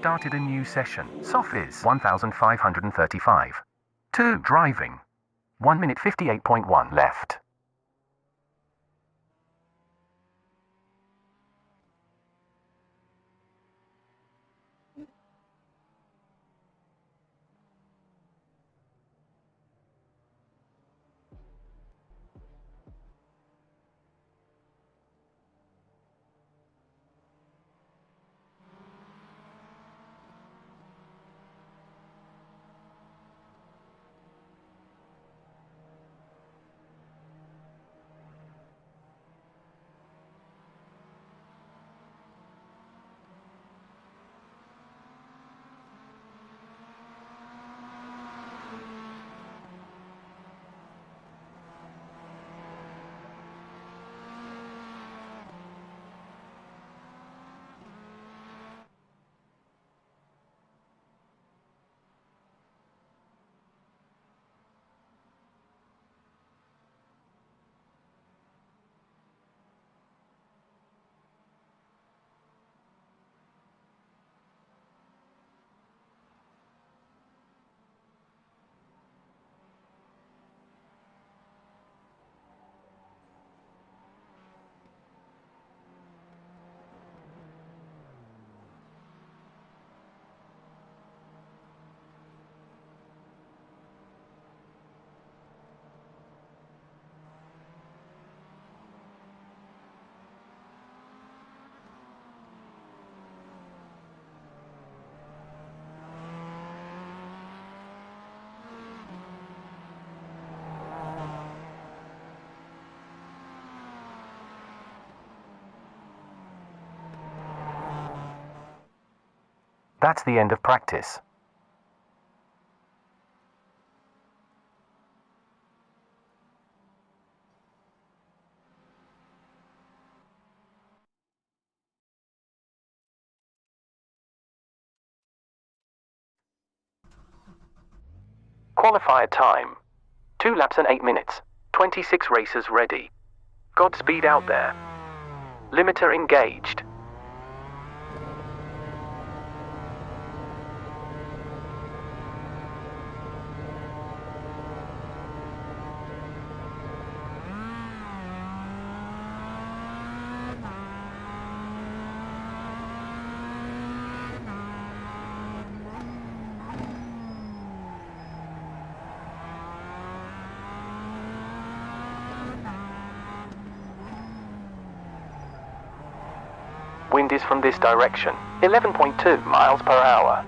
started a new session. SOF is 1535. 2. Driving. 1 minute 58.1 left. That's the end of practice. Qualifier time. 2 laps and 8 minutes. 26 racers ready. Godspeed out there. Limiter engaged. Wind is from this direction, 11.2 miles per hour.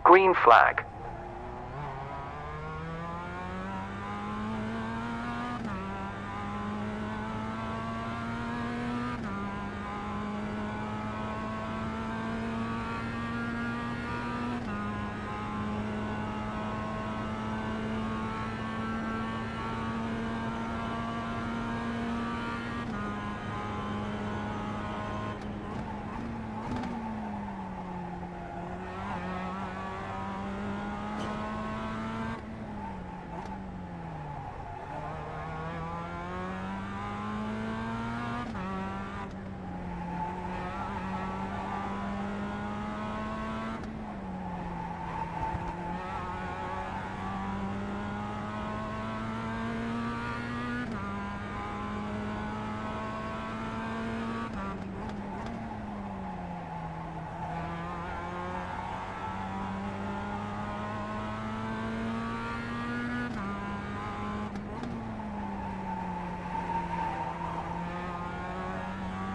Green flag.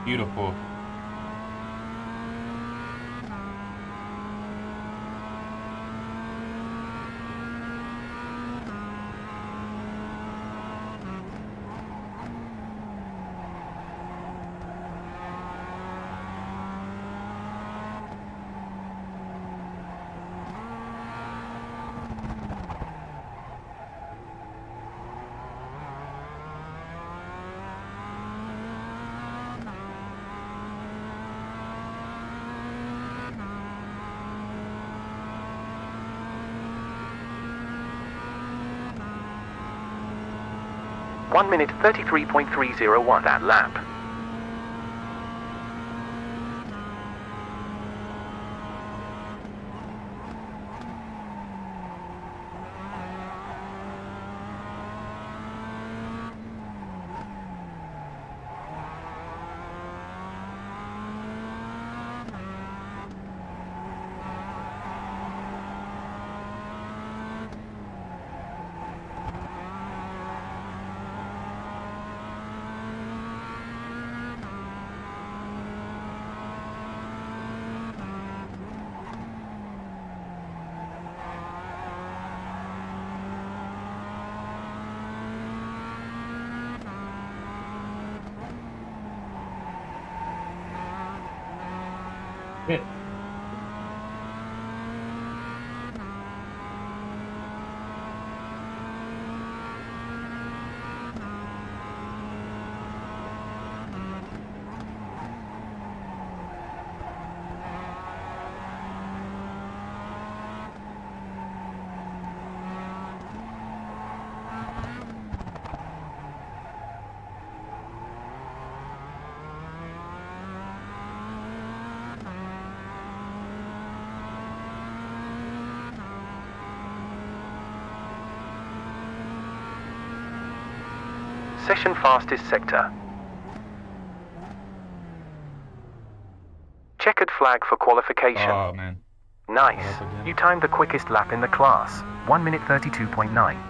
Beautiful. One minute 33.301 that lap. Hit. Session fastest sector. Checkered flag for qualification. Oh, man. Nice. Up again. You timed the quickest lap in the class. 1 minute 32.9.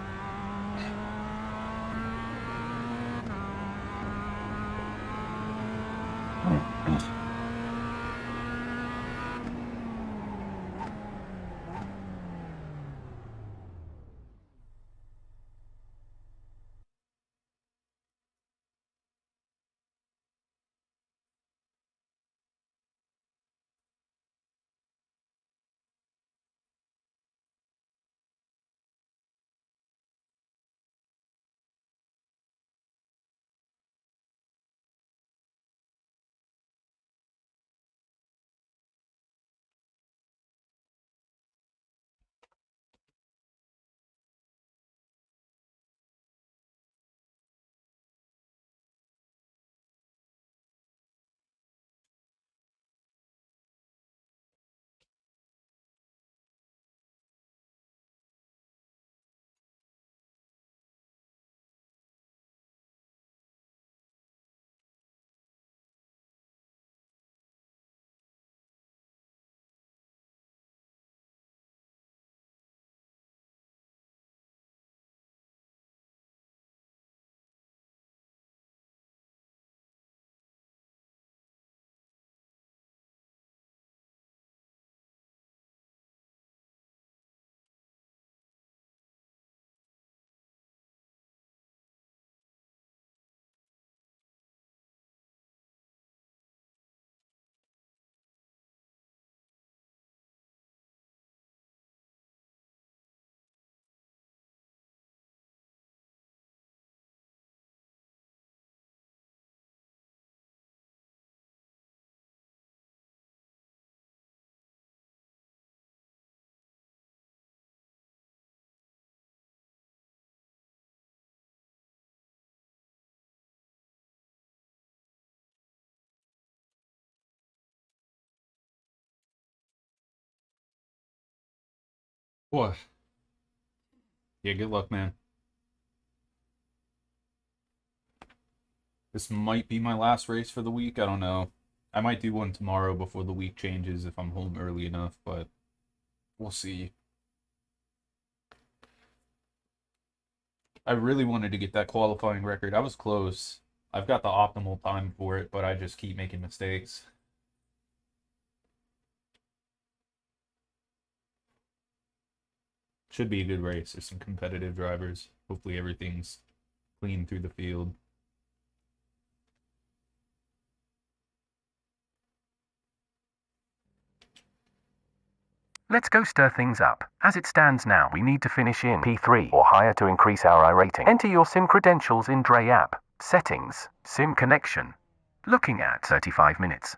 What? Yeah, good luck, man. This might be my last race for the week. I don't know. I might do one tomorrow before the week changes if I'm home early enough, but we'll see. I really wanted to get that qualifying record. I was close. I've got the optimal time for it, but I just keep making mistakes. Should be a good race. There's some competitive drivers. Hopefully everything's clean through the field. Let's go stir things up. As it stands now, we need to finish in P3 or higher to increase our iRating. Enter your sim credentials in Dre app. Settings, sim connection. Looking at 35 minutes.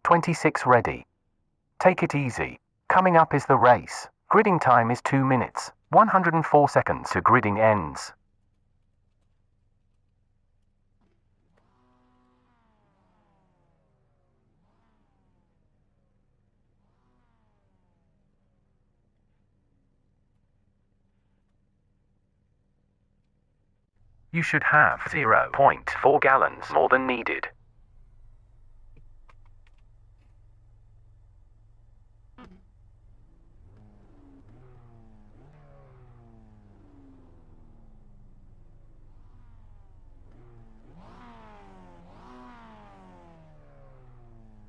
26 ready. Take it easy. Coming up is the race. Gridding time is 2 minutes, 104 seconds to gridding ends. You should have 0.4 gallons more than needed.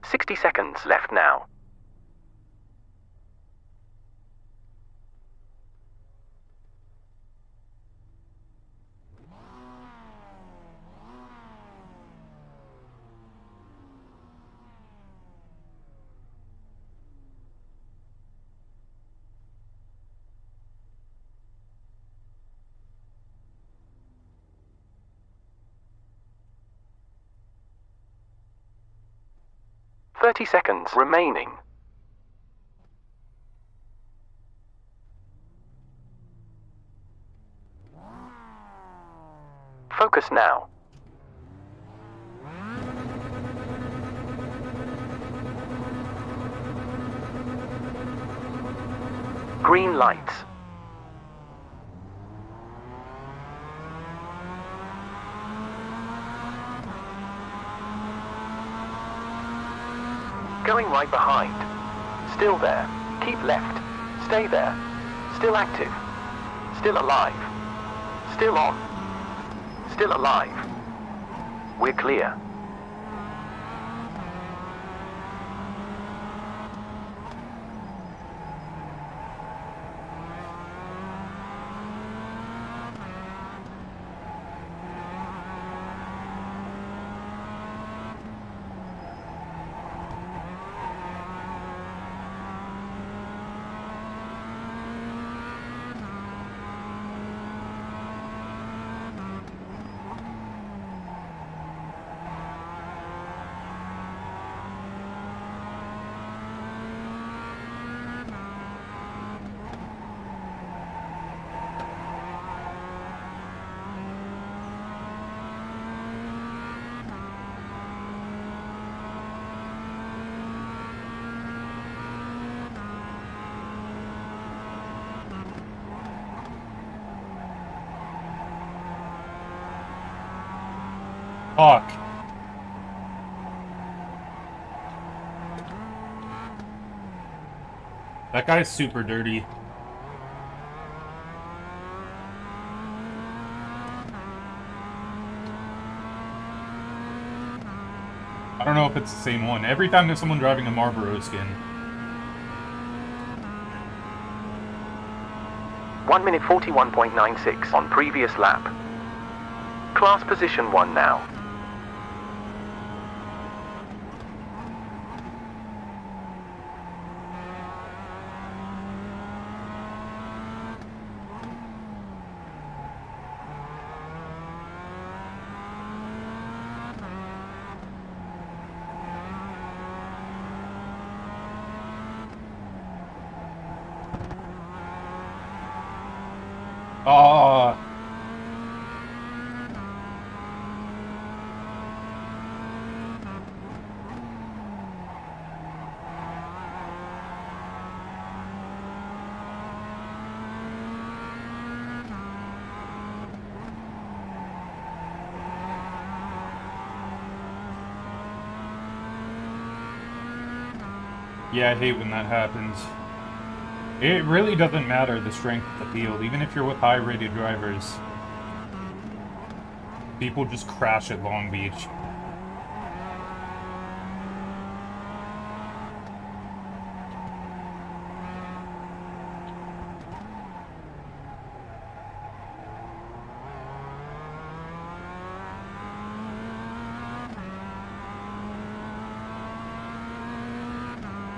"60 seconds left now. "30 seconds remaining. Focus now. Green lights. Going right behind. Still there. Keep left. Stay there. Still active. Still alive. Still on. Still alive. We're clear. Fuck. That guy's super dirty. I don't know if it's the same one. Every time there's someone driving a Marlboro skin. 1 minute 41.96 on previous lap. Class position 1 now. Ah. Yeah, I hate when that happens. It really doesn't matter the strength of the field, even if you're with high-rated drivers. People just crash at Long Beach.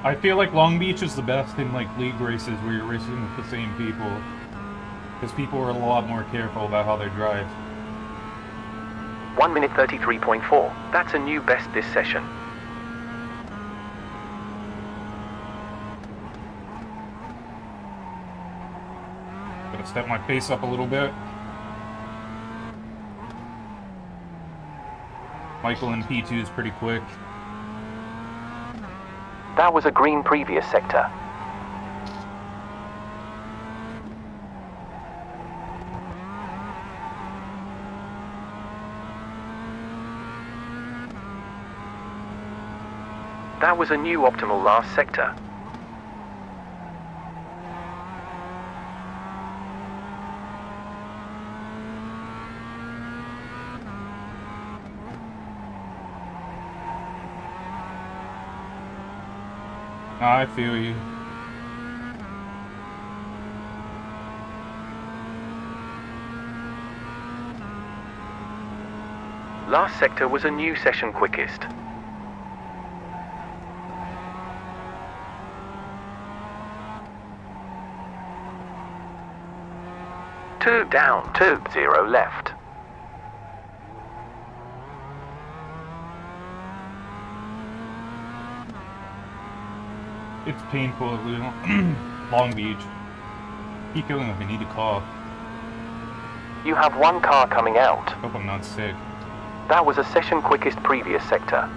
I feel like Long Beach is the best in like league races where you're racing with the same people. Because people are a lot more careful about how they drive. 1 minute 33.4. That's a new best this session. Gotta step my pace up a little bit. Michael in P2 is pretty quick. That was a green previous sector. That was a new optimal last sector. I feel you. Last sector was a new session quickest. Two down, 2-0 left. It's painful at Long Beach. Keep going if I need to cough. You have one car coming out. Hope I'm not sick. That was a session quickest previous sector.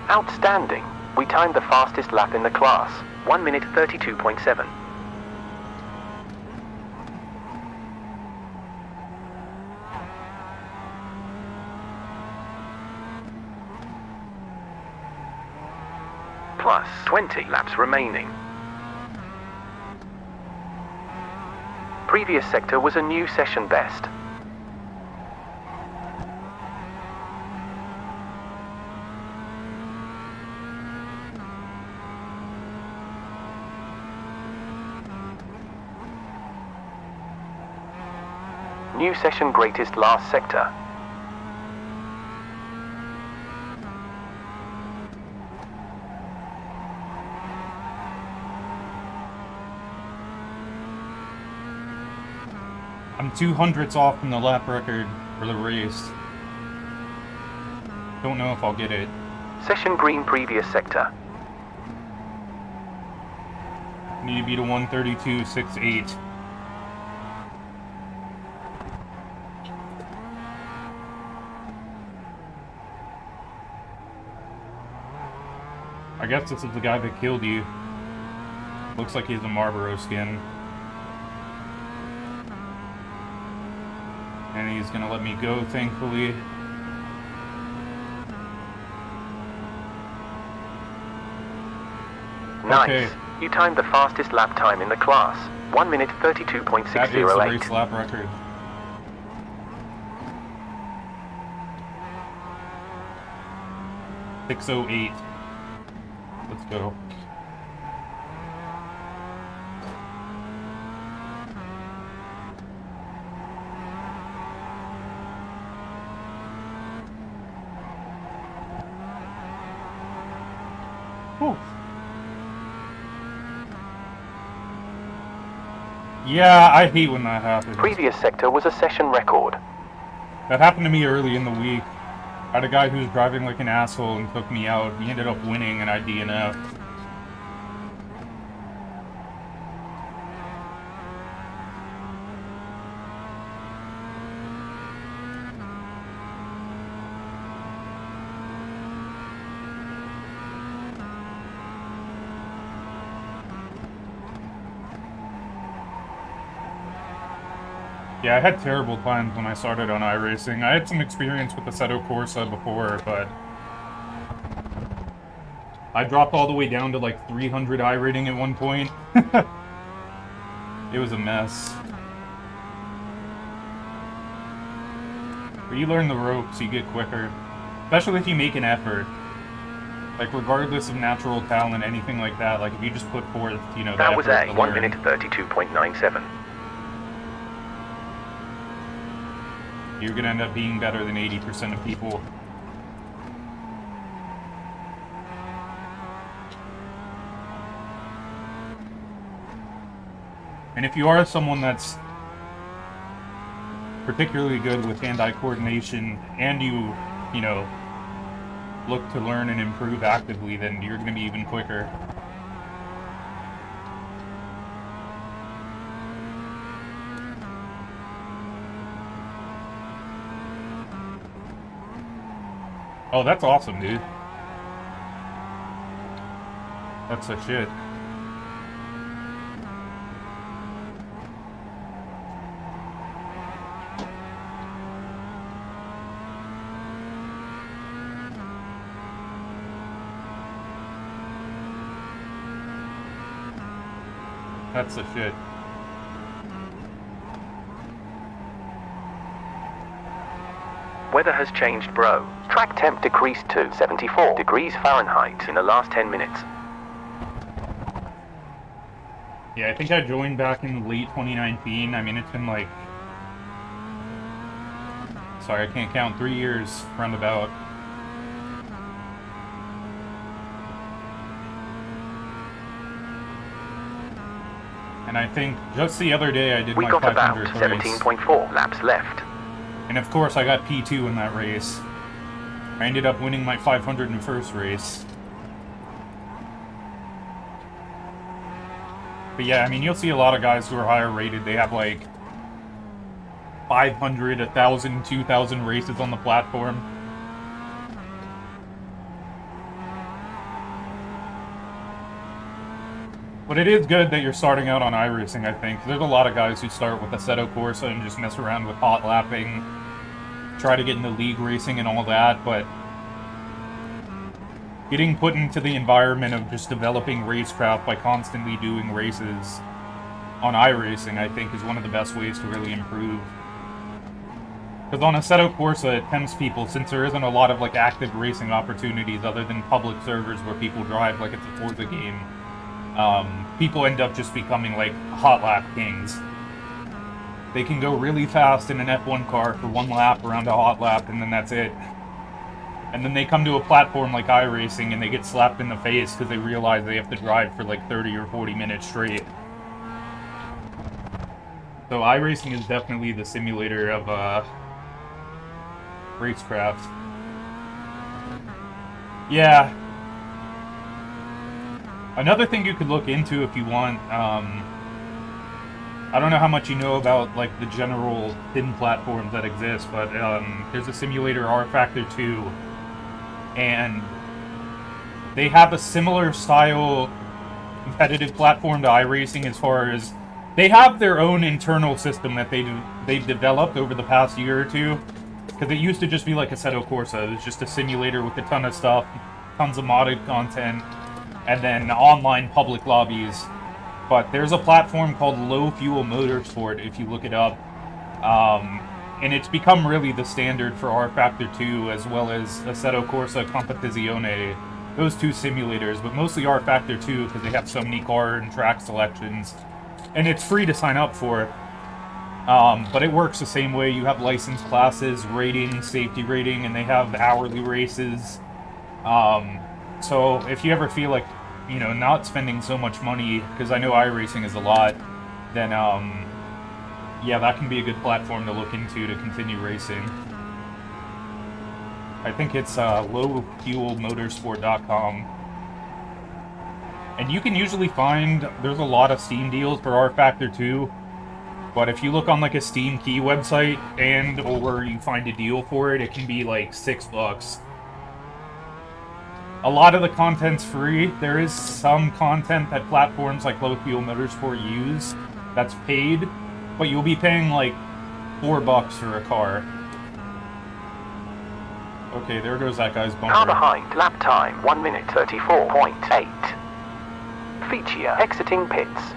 Outstanding. We timed the fastest lap in the class. 1 minute 32.7. Plus 20 laps remaining. Previous sector was a new session best. New session greatest last sector. I'm 200ths off from the lap record for the race. Don't know if I'll get it. Session green previous sector. Need to beat a 132.68. I guess this is the guy that killed you. Looks like he's a Marlboro skin. And he's gonna let me go, thankfully. Nice. Okay. You timed the fastest lap time in the class. 1 minute 32.608. That is the race lap record. .608. Let's go. Whew. Yeah, I hate when that happens. Previous sector was a session record. That happened to me early in the week. I had a guy who was driving like an asshole and took me out. He ended up winning and I DNF'd. Yeah, I had terrible times when I started on iRacing. I had some experience with the Assetto Corsa before, but I dropped all the way down to like 300 iRating at one point. It was a mess. But you learn the ropes, you get quicker. Especially if you make an effort. Like, regardless of natural talent, anything like that, like, if you just put forth, you know, that was effort a to 1 learn, minute 32.97. you're gonna end up being better than 80% of people. And if you are someone that's particularly good with hand-eye coordination, and you know, look to learn and improve actively, then you're going to be even quicker. Oh, that's awesome, dude. That's the shit. That's the shit. Weather has changed, bro. Track temp decreased to 74 degrees Fahrenheit in the last 10 minutes. Yeah, I think I joined back in late 2019. I mean, it's been like... Sorry, I can't count. 3 years, roundabout. And I think just the other day I did my 500 race. We got about 17.4 laps left. And of course I got P2 in that race. I ended up winning my 501st race. But yeah, I mean, you'll see a lot of guys who are higher rated. They have like 500, 1,000, 2,000 races on the platform. But it is good that you're starting out on iRacing, I think. There's a lot of guys who start with Assetto Corsa and just mess around with hot lapping, try to get into league racing and all that, but getting put into the environment of just developing racecraft by constantly doing races on iRacing, I think, is one of the best ways to really improve. Because on Assetto Corsa, it tempts people, since there isn't a lot of like active racing opportunities other than public servers where people drive like it's a Forza game. People end up just becoming like hot lap kings. They can go really fast in an F1 car for one lap around a hot lap, and then that's it. And then they come to a platform like iRacing and they get slapped in the face because they realize they have to drive for like 30 or 40 minutes straight. So iRacing is definitely the simulator of racecraft. Yeah. Another thing you could look into if you want, I don't know how much you know about like the general sim platforms that exist, but there's a simulator, rFactor 2, and they have a similar style competitive platform to iRacing as far as they have their own internal system that they've developed over the past year or two, because it used to just be like Assetto Corsa. It was just a simulator with a ton of stuff, tons of modded content, and then online public lobbies. But there's a platform called Low Fuel Motorsport, if you look it up. And it's become really the standard for rFactor 2, as well as Assetto Corsa Competizione. Those two simulators, but mostly rFactor 2, because they have so many car and track selections. And it's free to sign up for. But it works the same way. You have license classes, rating, safety rating, and they have hourly races. So if you ever feel like, you know, not spending so much money, because I know iRacing is a lot, then yeah, that can be a good platform to look into to continue racing. I think it's lowfuelmotorsport.com. And you can usually find, there's a lot of Steam deals for rFactor 2, but if you look on like a Steam Key website and or you find a deal for it, it can be like $6. A lot of the content's free. There is some content that platforms like Low Fuel Motorsport use that's paid, but you'll be paying like $4 for a car. Okay, there goes that guy's bumper. Car behind, lap time 1 minute 34.8. Feature exiting pits.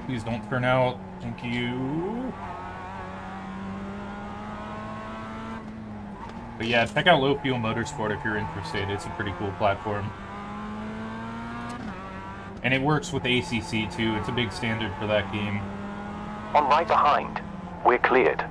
Please don't turn out. Thank you. But yeah, check out Low Fuel Motorsport if you're interested. It's a pretty cool platform. And it works with ACC too. It's a big standard for that game. On right behind. We're cleared.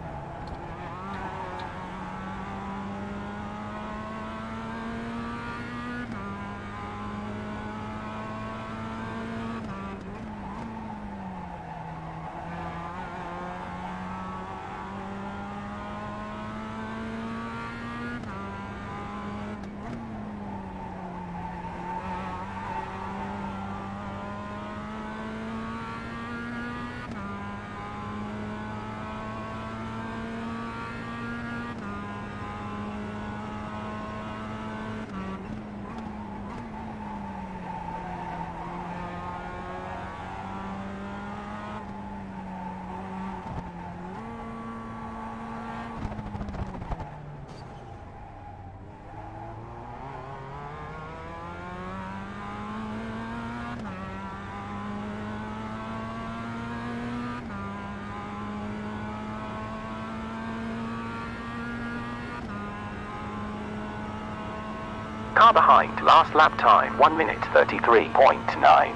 Car behind, last lap time, 1 minute 33.9.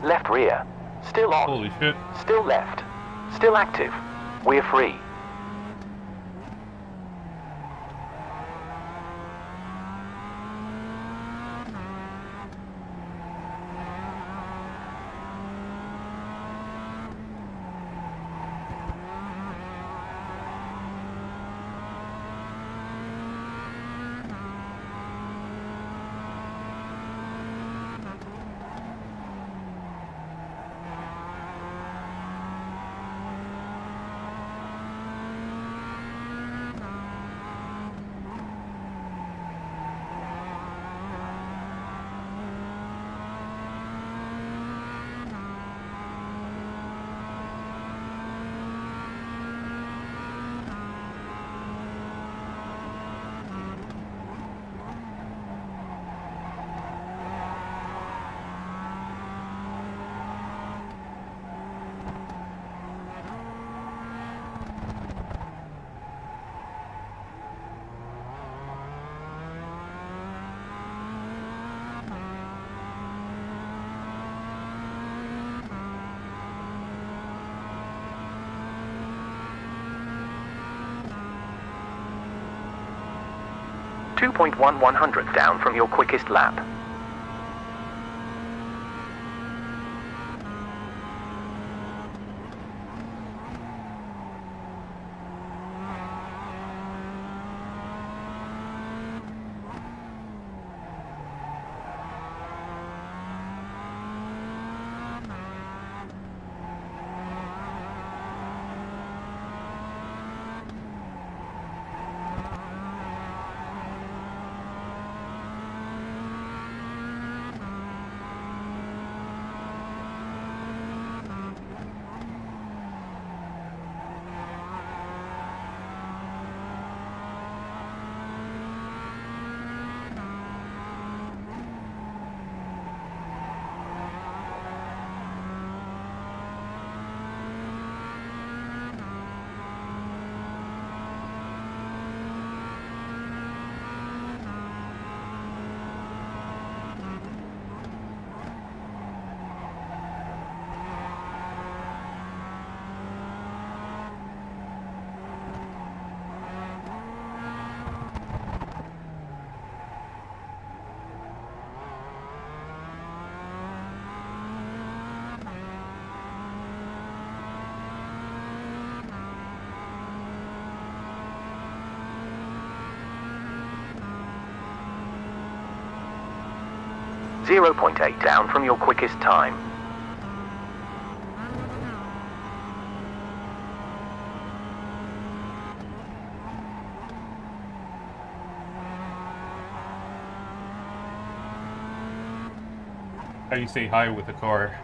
Left rear, still on. Holy shit. Still left, still active. We're free. .1100 down from your quickest lap. .8 down from your quickest time. How do you say hi with a car?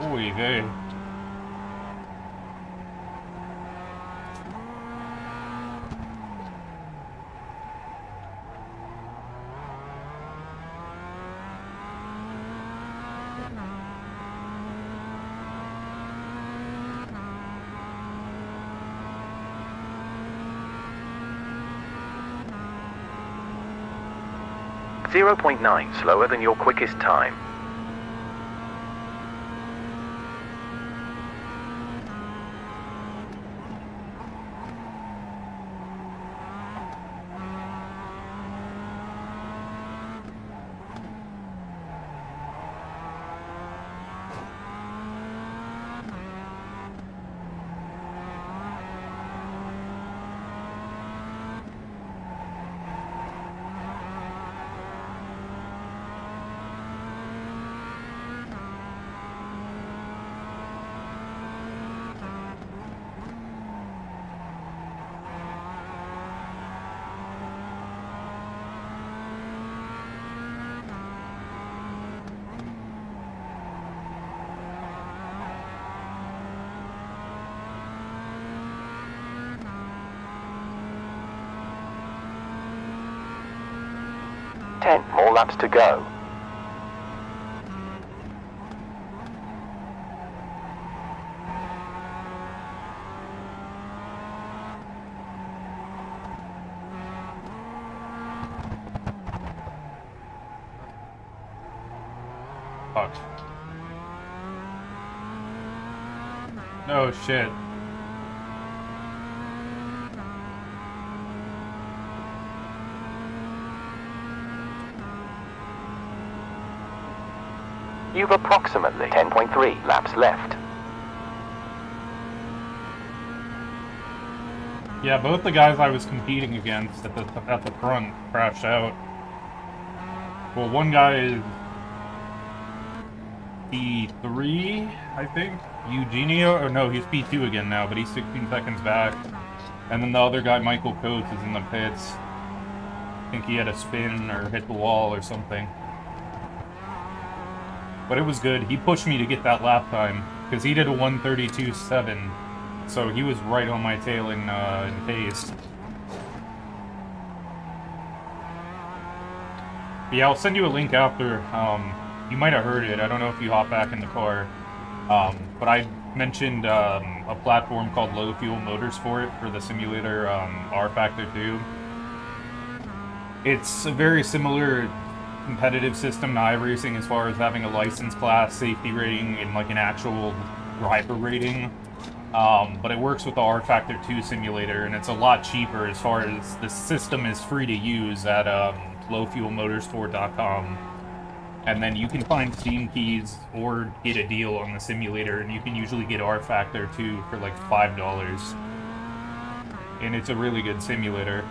Oy vey. .9 slower than your quickest time. More laps to go. Fuck. Oh shit. You've approximately 10.3 laps left. Yeah, both the guys I was competing against at the front crashed out. Well, one guy is P3, I think. Eugenio, or no, he's P2 again now, but he's 16 seconds back. And then the other guy, Michael Coates, is in the pits. I think he had a spin or hit the wall or something. But it was good. He pushed me to get that lap time, because he did a 1:32.7, so he was right on my tail in pace. But yeah, I'll send you a link after. You might have heard it. I don't know if you hop back in the car. But I mentioned a platform called Low Fuel Motorsport for the simulator R Factor 2. It's a very similar competitive system to iRacing as far as having a license class, safety rating, and like an actual driver rating. But it works with the R Factor 2 simulator, and it's a lot cheaper as far as the system is free to use at lowfuelmotorsport.com. And then you can find Steam keys or get a deal on the simulator, and you can usually get R Factor 2 for like $5. And it's a really good simulator.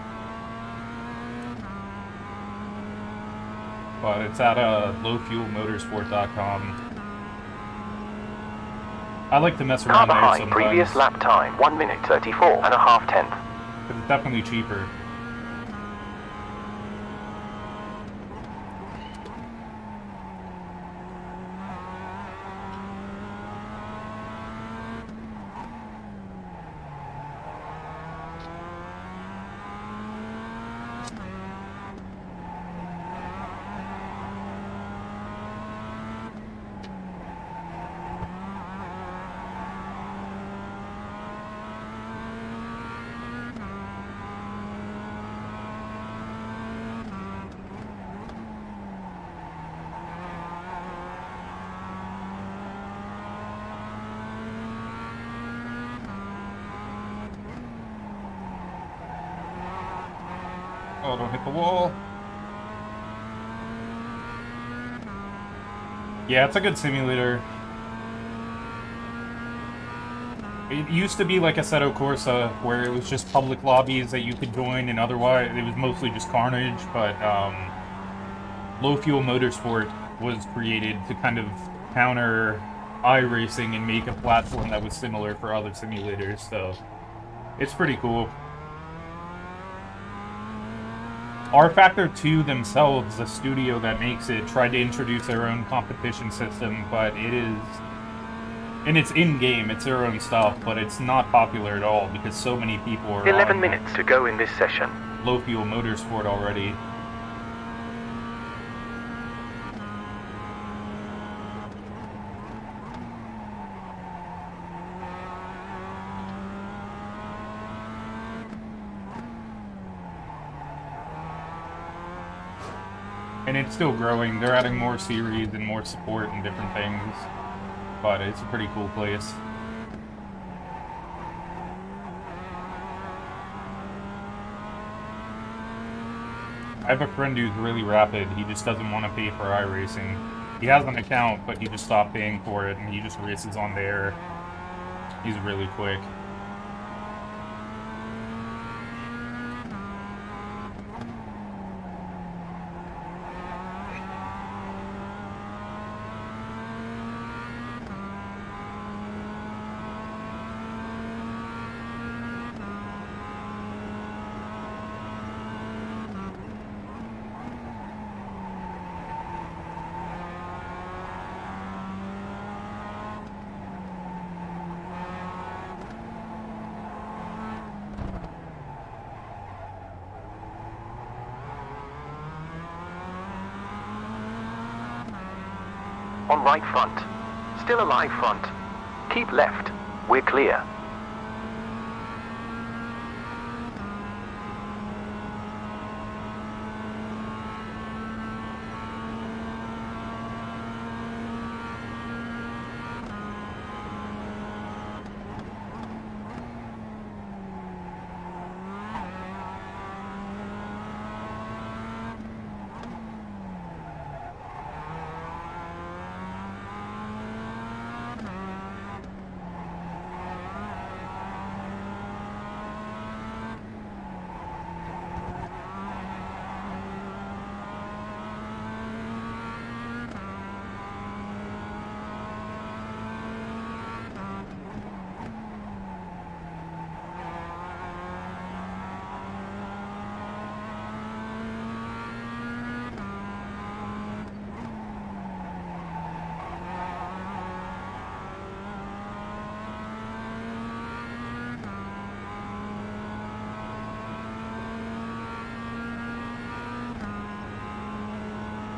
But it's at lowfuelmotorsport.com. I like to mess around there sometimes. Previous lap time, 1:34.5. Because it's definitely cheaper. Oh, don't hit the wall. Yeah, it's a good simulator. It used to be like Assetto Corsa, where it was just public lobbies that you could join, and otherwise it was mostly just carnage, but Low Fuel Motorsport was created to kind of counter iRacing and make a platform that was similar for other simulators, so it's pretty cool. R Factor 2 themselves, the studio that makes it, tried to introduce their own competition system, but it is And it's in-game, it's their own stuff, but it's not popular at all because so many people are 11 on minutes to go in this session. low-fuel motorsport already. And it's still growing. They're adding more series and more support and different things. But it's a pretty cool place. I have a friend who's really rapid. He just doesn't want to pay for iRacing. He has an account, but he just stopped paying for it, and he just races on there. He's really quick. On right front. Still alive front. Keep left. We're clear.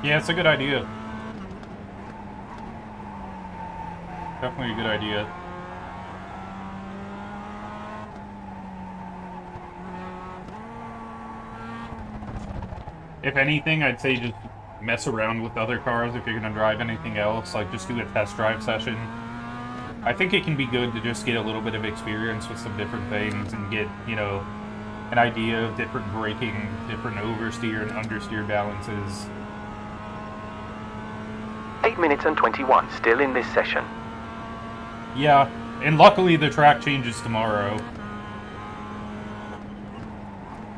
Yeah, it's a good idea. Definitely a good idea. If anything, I'd say just mess around with other cars if you're going to drive anything else. Like, just do a test drive session. I think it can be good to just get a little bit of experience with some different things and get, you know, an idea of different braking, different oversteer and understeer balances. 8 minutes and 21 still in this session. Yeah, and luckily the track changes tomorrow.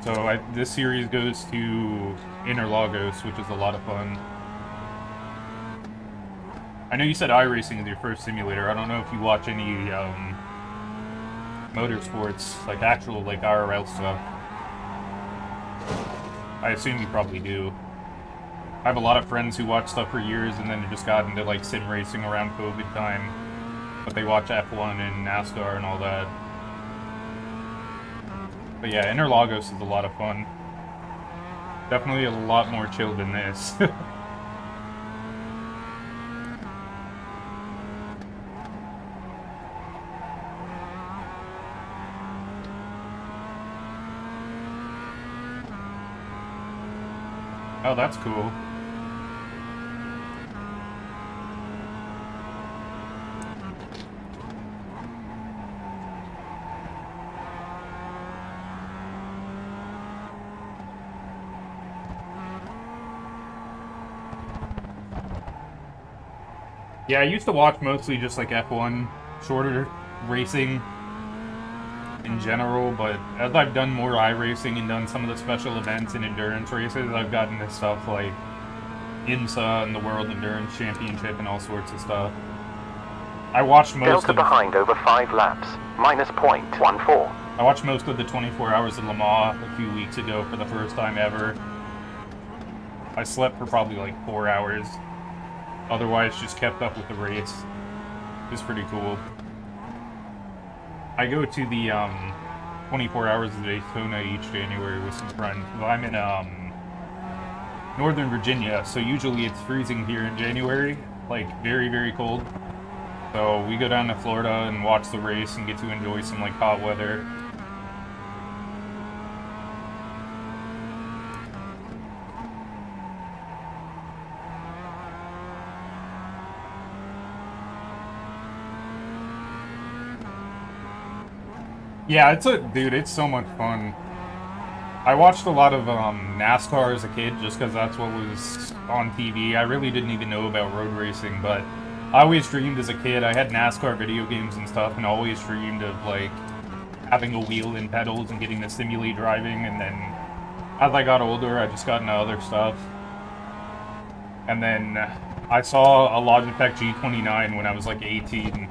So this series goes to Interlagos, which is a lot of fun. I know you said iRacing is your first simulator. I don't know if you watch any motorsports, like actual like IRL stuff. I assume you probably do. I have a lot of friends who watch stuff for years and then just got into like sim racing around COVID time. But they watch F1 and NASCAR and all that. But yeah, Interlagos is a lot of fun. Definitely a lot more chill than this. Oh, that's cool. Yeah, I used to watch mostly just like F1, shorter racing in general, but as I've done more iRacing and done some of the special events and endurance races, I've gotten to stuff like IMSA and the World Endurance Championship and all sorts of stuff. I watched most Delta behind over 5 laps, minus 0.14. I watched most of the 24 Hours of Le Mans a few weeks ago for the first time ever. I slept for probably like 4 hours. Otherwise, just kept up with the race. is pretty cool. I go to the 24 Hours of Daytona each January with some friends. Well, I'm in Northern Virginia, so usually it's freezing here in January, like very, very cold. So we go down to Florida and watch the race and get to enjoy some like hot weather. Yeah, it's so much fun. I watched a lot of NASCAR as a kid just because that's what was on TV. I really didn't even know about road racing, but I always dreamed as a kid. I had NASCAR video games and stuff, and always dreamed of like having a wheel and pedals and getting to simulate driving. And then as I got older, I just got into other stuff. And then I saw a Logitech G29 when I was like 18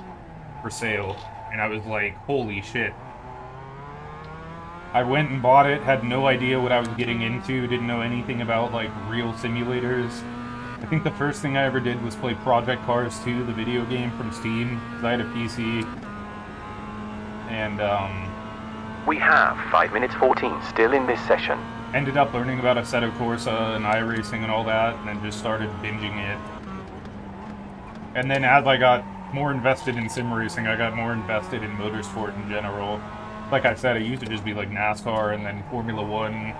for sale, and I was like, holy shit. I went and bought it, had no idea what I was getting into, didn't know anything about like real simulators. I think the first thing I ever did was play Project Cars 2, the video game from Steam, because I had a PC. And we have 5 minutes 14 still in this session. Ended up learning about Assetto Corsa and iRacing and all that, and then just started binging it. And then as I got more invested in sim racing, I got more invested in motorsport in general. Like I said, it used to just be like NASCAR and then Formula One.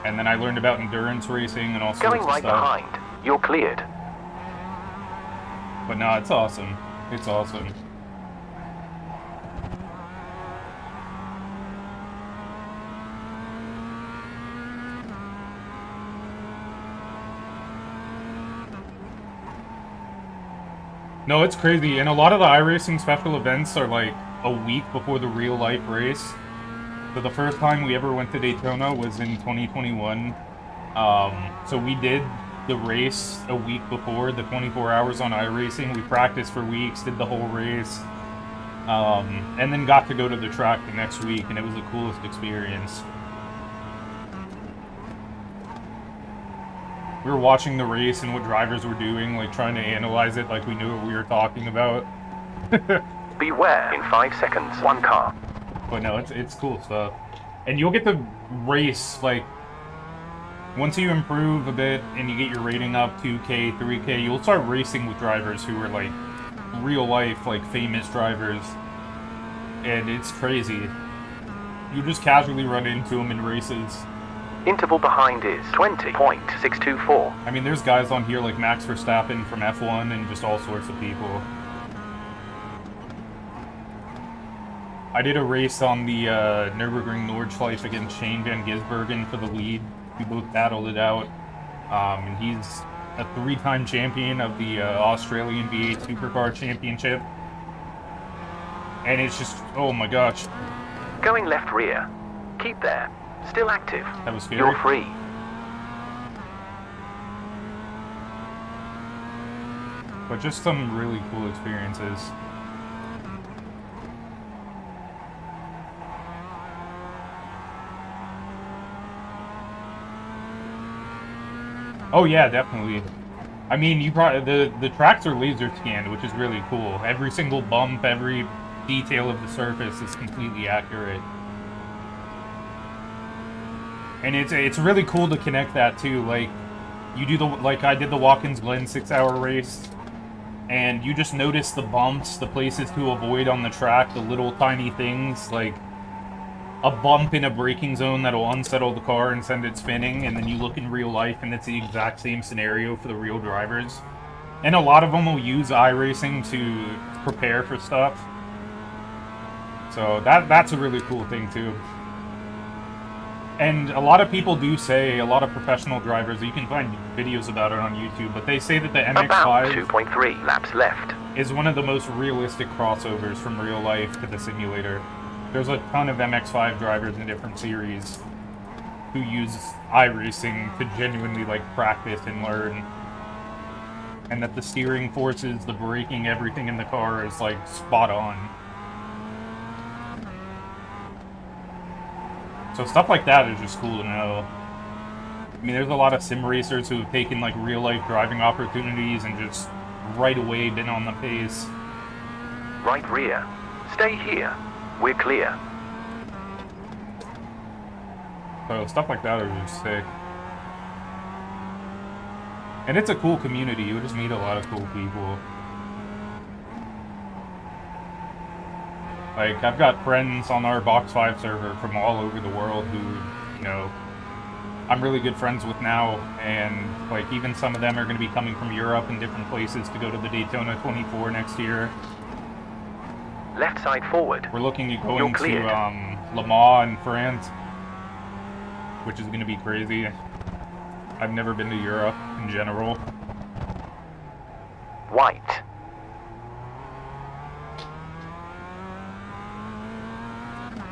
And then I learned about endurance racing and all sorts of stuff. Going right behind. You're cleared. But no, it's awesome. It's awesome. No, it's crazy. And a lot of the iRacing special events are like a week before the real life race. So the first time we ever went to Daytona was in 2021. So we did the race a week before, the 24 hours on iRacing. We practiced for weeks, did the whole race, and then got to go to the track the next week, and it was the coolest experience. We were watching the race and what drivers were doing, like trying to analyze it like we knew what we were talking about. Beware, in 5 seconds, one car. But no, it's cool stuff. And you'll get to race, like, once you improve a bit and you get your rating up 2K, 3K, you'll start racing with drivers who are, like, real life, like, famous drivers. And it's crazy. You just casually run into them in races. Interval behind is 20.624. I mean, there's guys on here like Max Verstappen from F1 and just all sorts of people. I did a race on the Nürburgring Nordschleife against Shane Van Gisbergen for the lead. We both battled it out. And he's a 3-time champion of the Australian V8 Supercar Championship. And it's just, oh my gosh. Going left rear. Keep there. Still active. That was scary. You're free. But just some really cool experiences. Oh yeah, definitely. I mean, you probably the tracks are laser scanned, which is really cool. Every single bump, every detail of the surface is completely accurate. And it's really cool to connect that too. Like you do like I did the Watkins Glen 6-hour race, and you just notice the bumps, the places to avoid on the track, the little tiny things like a bump in a braking zone that'll unsettle the car and send it spinning, and then you look in real life and it's the exact same scenario for the real drivers. And a lot of them will use iRacing to prepare for stuff. So that's a really cool thing too. And a lot of people do say, a lot of professional drivers, you can find videos about it on YouTube, but they say that the MX-5 about 2.3 laps left is one of the most realistic crossovers from real life to the simulator. There's a ton of MX-5 drivers in different series who use iRacing to genuinely like practice and learn. And that the steering forces, the braking, everything in the car is like spot on. So stuff like that is just cool to know. I mean, there's a lot of sim racers who have taken like real life driving opportunities and just right away been on the pace. Right rear. Stay here. We're clear. So stuff like that are just sick. And it's a cool community. You just meet a lot of cool people. Like, I've got friends on our Box 5 server from all over the world who, you know, I'm really good friends with now. And, like, even some of them are going to be coming from Europe and different places to go to the Daytona 24 next year. Left side forward. We're looking at going to Le Mans in France, which is going to be crazy. I've never been to Europe in general. White.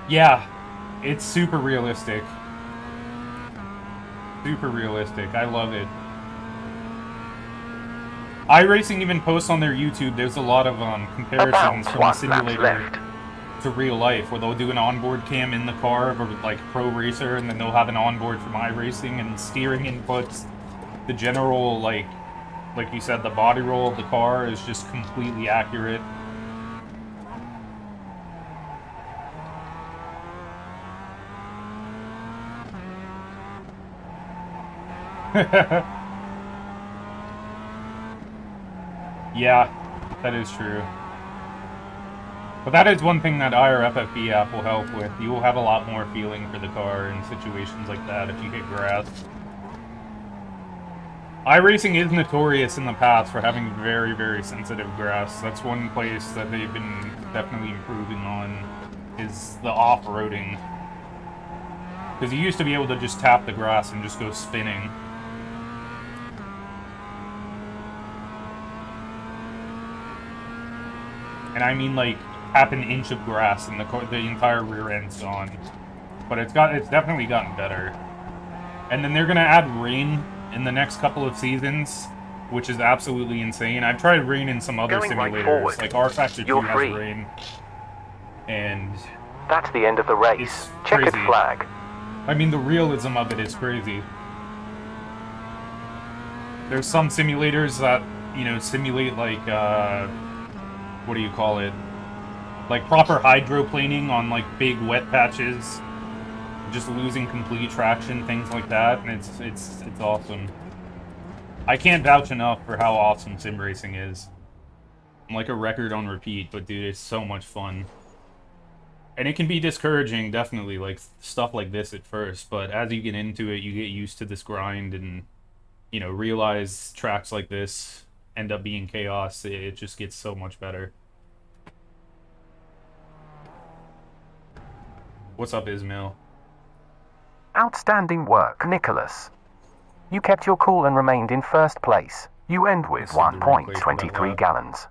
Yeah, it's super realistic. Super realistic. I love it. iRacing even posts on their YouTube, there's a lot of comparisons from the simulator to real life, where they'll do an onboard cam in the car of a like pro racer, and then they'll have an onboard from iRacing, and steering inputs, the general like you said, the body roll of the car is just completely accurate. Yeah, that is true. But that is one thing that iRFFB app will help with. You will have a lot more feeling for the car in situations like that if you hit grass. iRacing is notorious in the past for having very, very sensitive grass. That's one place that they've been definitely improving on, is the off-roading. Because you used to be able to just tap the grass and just go spinning. And I mean like half an inch of grass and the entire rear end's gone. But it's definitely gotten better. And then they're gonna add rain in the next couple of seasons, which is absolutely insane. I've tried rain in some other simulators, like R Factor 2 has rain. And that's the end of the race. Checkered flag. I mean, the realism of it is crazy. There's some simulators that, you know, simulate like what do you call it? Like proper hydroplaning on like big wet patches, just losing complete traction, things like that, and it's awesome. I can't vouch enough for how awesome sim racing is. I'm like a record on repeat, but dude, it's so much fun. And it can be discouraging, definitely, like stuff like this at first, but as you get into it, you get used to this grind and, you know, realize tracks like this end up being chaos. It just gets so much better. What's up, Ismail? Outstanding work, Nicholas. You kept your cool and remained in first place. You end with 1.23 gallons.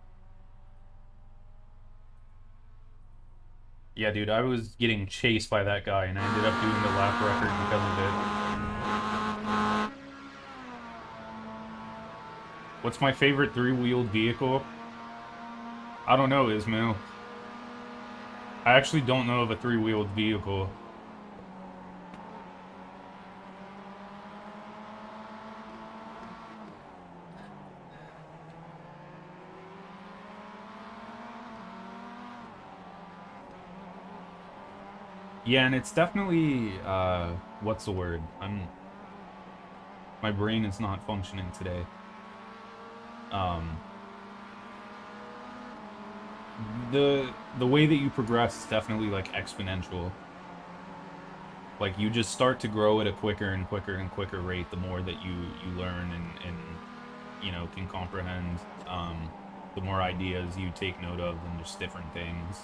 Yeah, dude, I was getting chased by that guy, and I ended up doing the lap record because of it. What's my favorite three-wheeled vehicle? I don't know, Ismail. I actually don't know of a three-wheeled vehicle. Yeah, and it's definitely, what's the word? My brain is not functioning today. The way that you progress is definitely, like, exponential. Like, you just start to grow at a quicker and quicker and quicker rate the more that you learn and, you know, can comprehend, the more ideas you take note of and just different things.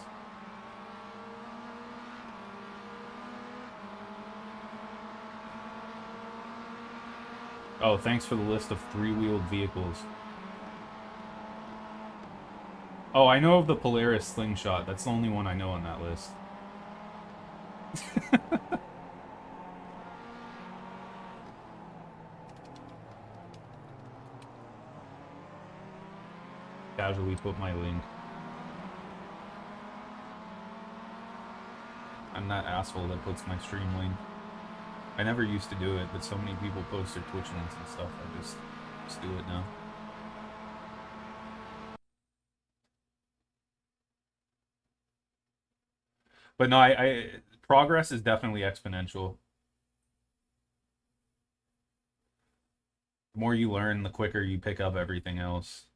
Oh, thanks for the list of three-wheeled vehicles. Oh, I know of the Polaris Slingshot. That's the only one I know on that list. Casually put my link. I'm that asshole that puts my stream link. I never used to do it, but so many people post their Twitch links and stuff, I just do it now. But no, I progress is definitely exponential. The more you learn, the quicker you pick up everything else.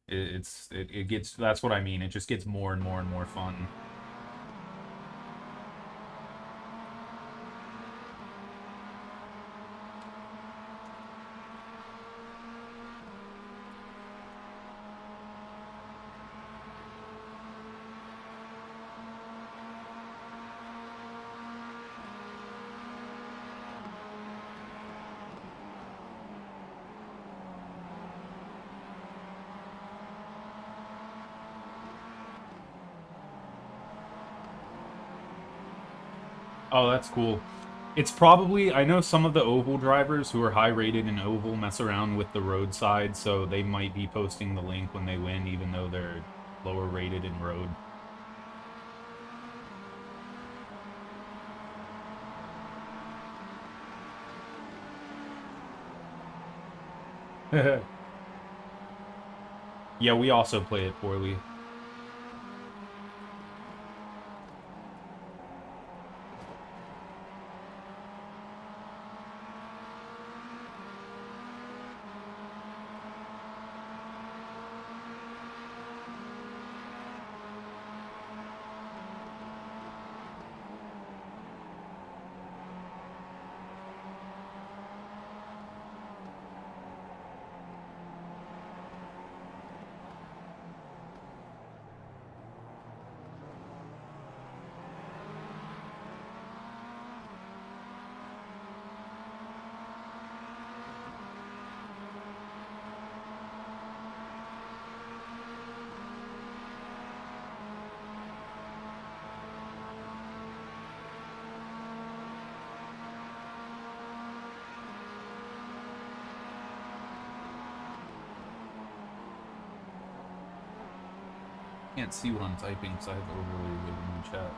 It gets, that's what I mean. It just gets more and more and more fun. Oh, that's cool. It's probably, I know some of the oval drivers who are high rated in oval mess around with the roadside, so they might be posting the link when they win, even though they're lower rated in road. Yeah, we also play it poorly. Can't see what I'm typing because I have overlay in the chat.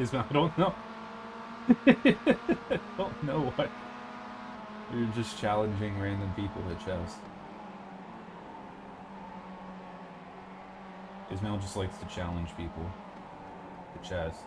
I don't know. I don't know what. You're just challenging random people at chess. Ismail just likes to challenge people at chess.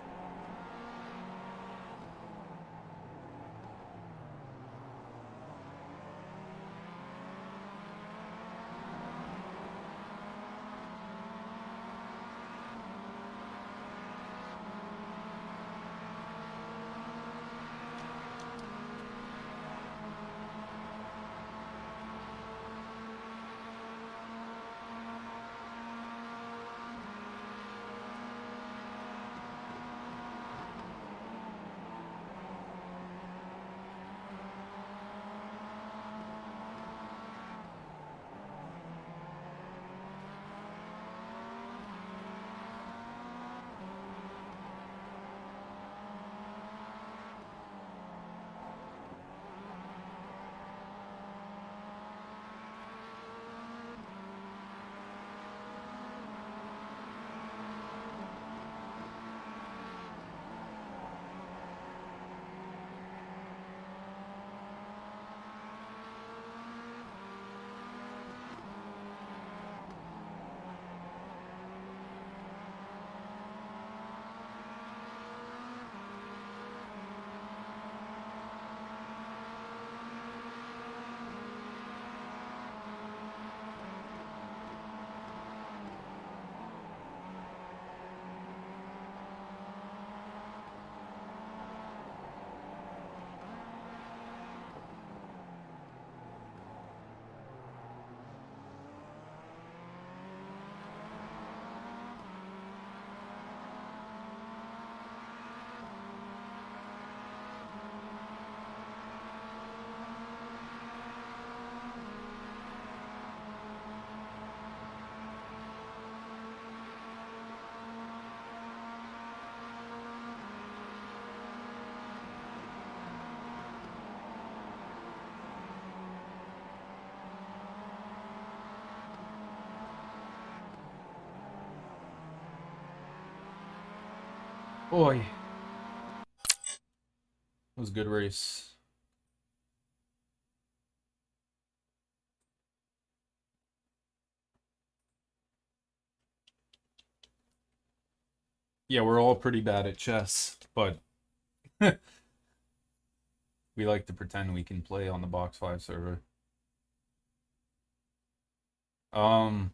Boy. It was a good race. Yeah, we're all pretty bad at chess, but we like to pretend we can play on the Box 5 server. Um,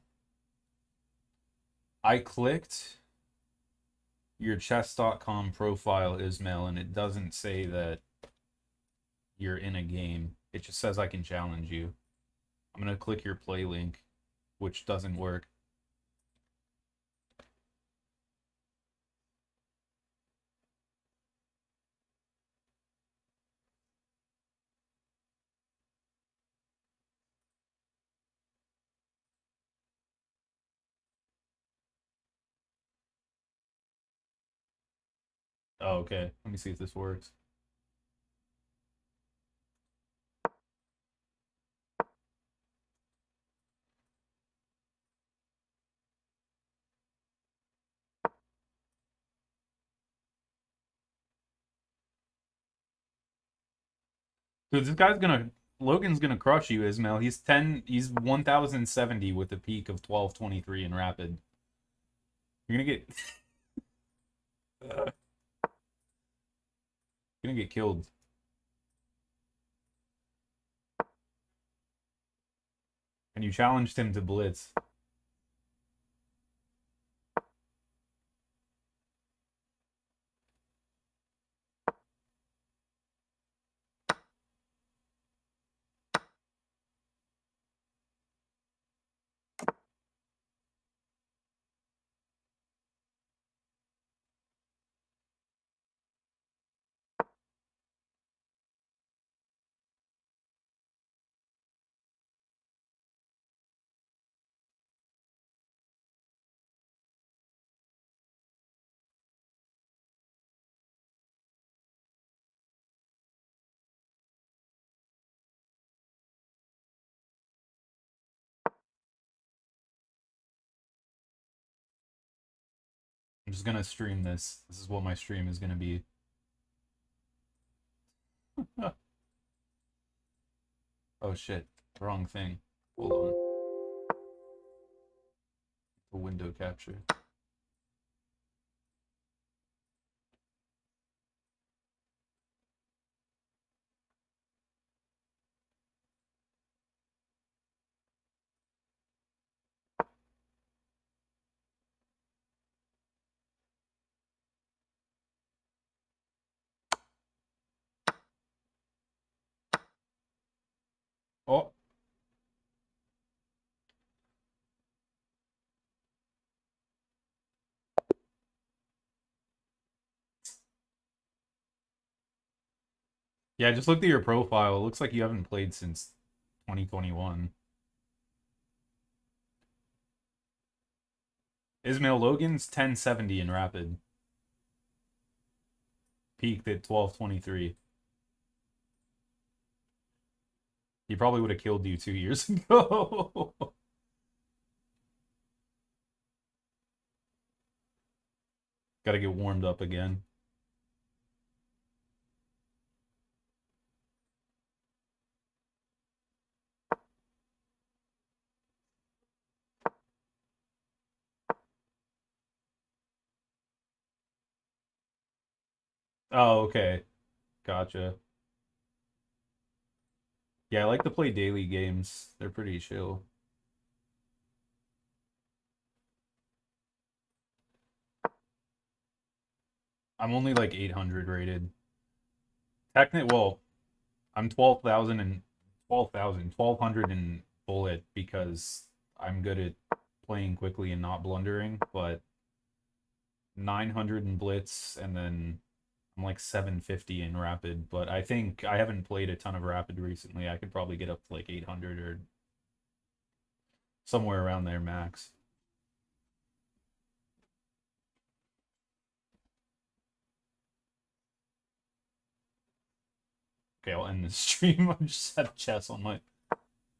I clicked your chess.com profile, Ismail, and it doesn't say that you're in a game. It just says I can challenge you. I'm gonna click your play link, which doesn't work. Oh, okay. Let me see if this works. Dude, Logan's gonna crush you, Ismail. He's 1070 with a peak of 1223 in rapid. You're gonna get you're gonna get killed. And you challenged him to blitz. I'm just gonna stream this. This is what my stream is gonna be. Oh shit. Wrong thing. Hold on. The window capture. Oh, yeah, I just looked at your profile. It looks like you haven't played since 2021. Ismail Logan's 1070 in rapid. Peaked at 1223. He probably would have killed you 2 years ago. Gotta get warmed up again. Oh, okay. Gotcha. Yeah, I like to play daily games. They're pretty chill. I'm only like 800 rated. Well, I'm 1200 in bullet because I'm good at playing quickly and not blundering, but 900 in blitz and then I'm like 750 in rapid, but I think I haven't played a ton of rapid recently. I could probably get up to like 800 or somewhere around there max. Okay, I'll end the stream. I just had chess on my